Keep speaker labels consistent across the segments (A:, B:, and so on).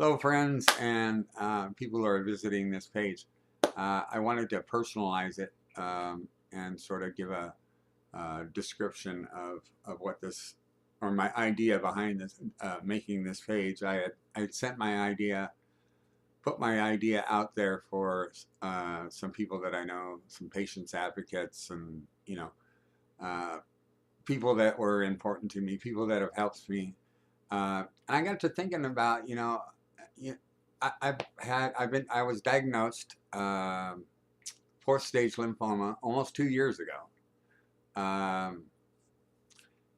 A: Hello, friends and people who are visiting this page. I wanted to personalize it and sort of give a description of what this, or my idea behind this, making this page. I had sent my idea, put my idea out there for some people that I know, some patients advocates, and uh, people that were important to me, people that have helped me. And I got to thinking about, you, I was diagnosed fourth stage lymphoma almost 2 years ago.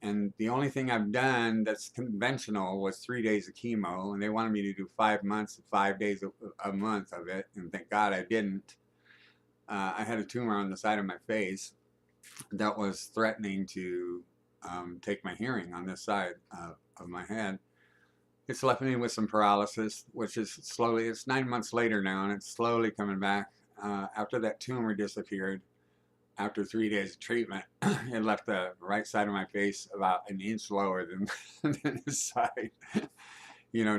A: And the only thing I've done that's conventional was 3 days of chemo, and they wanted me to do 5 months, 5 days a month of it, and thank God I didn't. I had a tumor on the side of my face that was threatening to take my hearing on this side of my head. It's left me with some paralysis, which is slowly, it's 9 months later now, and it's slowly coming back. After that tumor disappeared, after 3 days of treatment, it left the right side of my face about an inch lower than this side.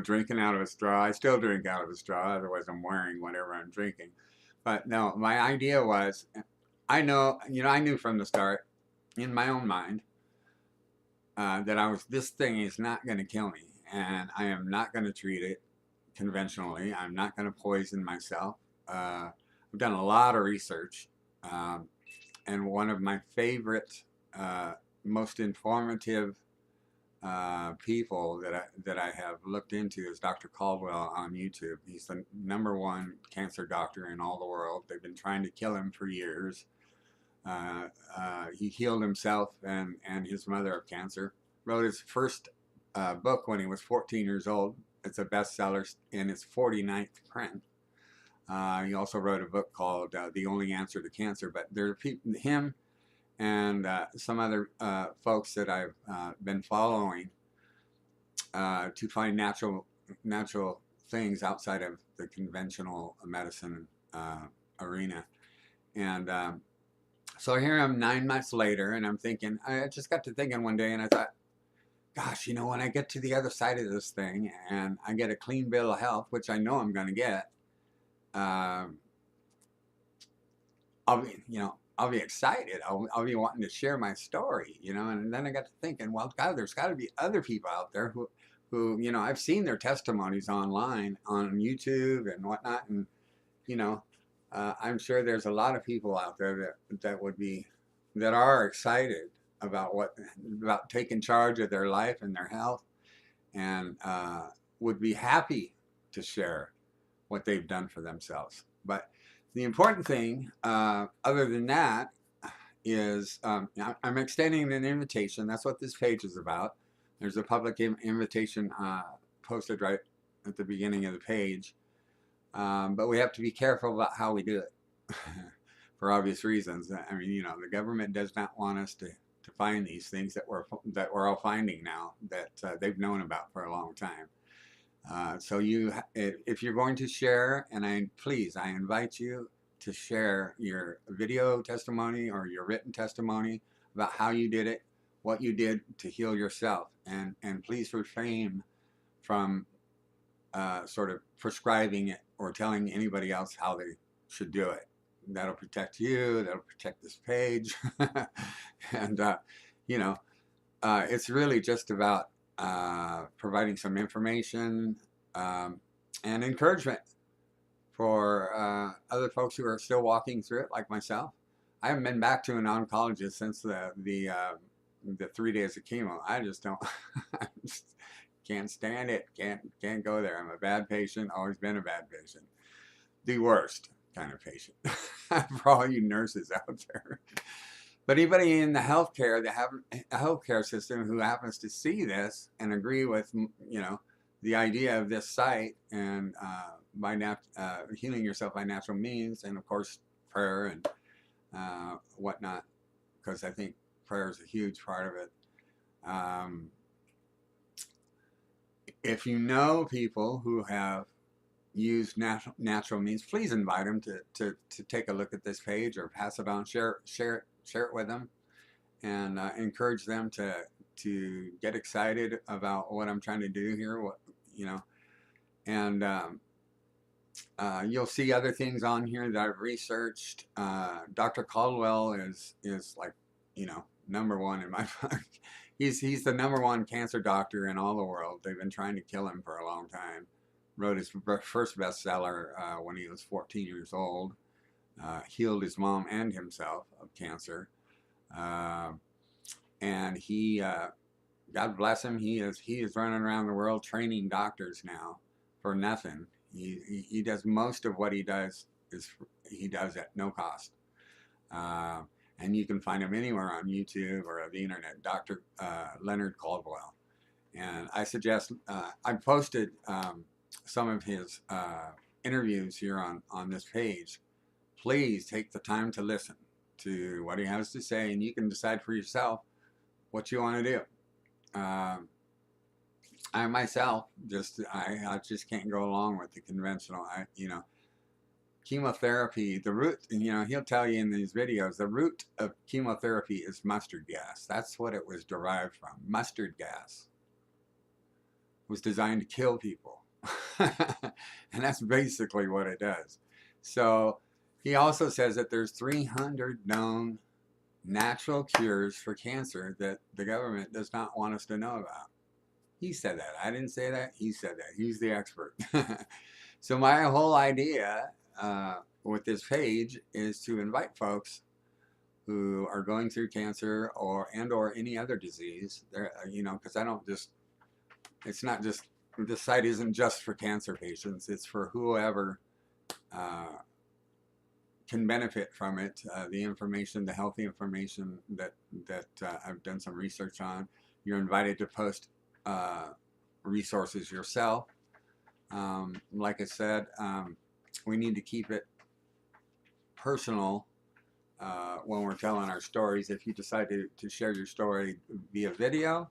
A: Drinking out of a straw. I still drink out of a straw, otherwise I'm wearing whatever I'm drinking. But no, my idea was, I knew from the start, in my own mind, that this thing is not going to kill me, and I am not going to treat it conventionally. I'm not going to poison myself. I've done a lot of research, and one of my favorite, most informative people that I have looked into is Dr. Caldwell on YouTube. He's the #1 cancer doctor in all the world. They've been trying to kill him for years. He healed himself and his mother of cancer. Wrote his first book when he was 14 years old. It's a bestseller in its 49th print. He also wrote a book called The Only Answer to Cancer. But there are him and some other folks that I've been following to find natural things outside of the conventional medicine arena. And so here I'm 9 months later, and I'm thinking, I just got to thinking one day, and I thought, gosh, when I get to the other side of this thing and I get a clean bill of health, which I know I'm going to get, I'll be excited. I'll be wanting to share my story, and then I got to thinking, well, God, there's got to be other people out there who, I've seen their testimonies online on YouTube and whatnot, and, I'm sure there's a lot of people out there that are excited about taking charge of their life and their health, and would be happy to share what they've done for themselves. But the important thing, other than that, is I'm extending an invitation. That's what this page is about. There's a public invitation posted right at the beginning of the page. But we have to be careful about how we do it for obvious reasons. I mean, the government does not want us to find these things that we're all finding now, that they've known about for a long time. So if you're going to share, and I invite you to share your video testimony or your written testimony about how you did it, what you did to heal yourself, and please refrain from sort of prescribing it or telling anybody else how they should do it. That'll protect you. That'll protect this page. And, it's really just about providing some information and encouragement for other folks who are still walking through it, like myself. I haven't been back to an oncologist since the 3 days of chemo. I just don't. I just can't stand it. Can't go there. I'm a bad patient. Always been a bad patient. The worst kind of patient. For all you nurses out there. But anybody in the healthcare a healthcare system who happens to see this and agree with the idea of this site and healing yourself by natural means, and of course prayer and whatnot, because I think prayer is a huge part of it. If you know people who have used natural means, please invite them to take a look at this page or pass it on, share it with them, and encourage them to get excited about what I'm trying to do here. And you'll see other things on here that I've researched. Dr. Caldwell is like, you know, #1 in my book. He's the #1 cancer doctor in all the world. They've been trying to kill him for a long time. Wrote his first bestseller when he was 14 years old. Healed his mom and himself of cancer. And he, God bless him, he is running around the world training doctors now for nothing. He does most of what he does at no cost. And you can find him anywhere on YouTube or the internet, Dr. Leonard Caldwell. And I suggest, I posted some of his interviews here on this page. Please take the time to listen to what he has to say, and you can decide for yourself what you want to do. I myself I just can't go along with the conventional. Chemotherapy, the root, he'll tell you in these videos, the root of chemotherapy is mustard gas. That's what it was derived from. Mustard gas was designed to kill people. And that's basically what it does. So he also says that there's 300 known natural cures for cancer that the government does not want us to know about. He said that. I didn't say that. He said that. He's the expert. So my whole idea with this page is to invite folks who are going through cancer or any other disease. Because I don't just. It's not just. This site isn't just for cancer patients. It's for whoever can benefit from it. The information, the healthy information that I've done some research on. You're invited to post resources yourself. Like I said, we need to keep it personal when we're telling our stories. If you decide to share your story via video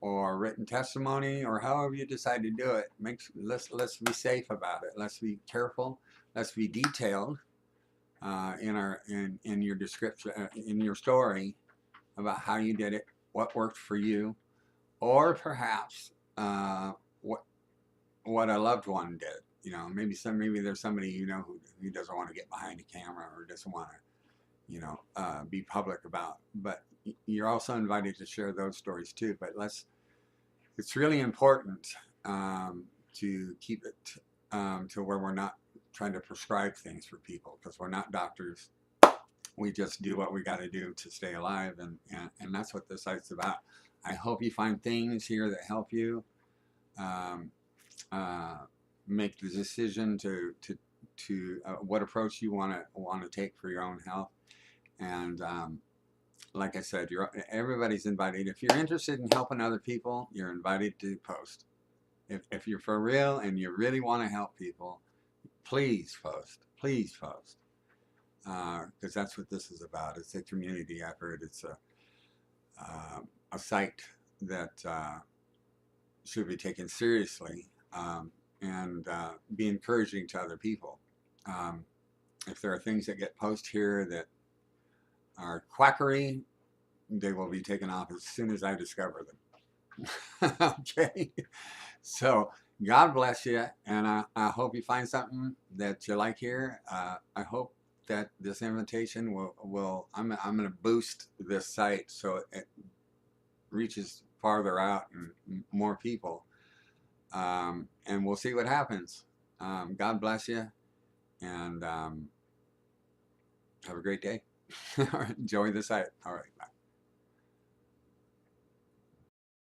A: or written testimony or however you decide to do it, let's be safe about it. Let's be careful. Let's be detailed in your description, in your story about how you did it, what worked for you, or perhaps what a loved one did. Maybe there's somebody who doesn't want to get behind a camera or doesn't want to be public about. But you're also invited to share those stories too. But it's really important to keep it to where we're not trying to prescribe things for people, because we're not doctors. We just do what we got to do to stay alive, and that's what this site's about. I hope you find things here that help you make the decision to what approach you want to take for your own health. And like I said, everybody's invited. If you're interested in helping other people, you're invited to post. If you're for real and you really want to help people, please post. Please post. Because that's what this is about. It's a community effort. It's a site that should be taken seriously and be encouraging to other people. If there are things that get posted here that are quackery, they will be taken off as soon as I discover them. Okay? So God bless you, and I hope you find something that you like here. I hope that this invitation will I'm going to boost this site so it reaches farther out and more people. And we'll see what happens. God bless you, and have a great day. Enjoy the site. All right, bye.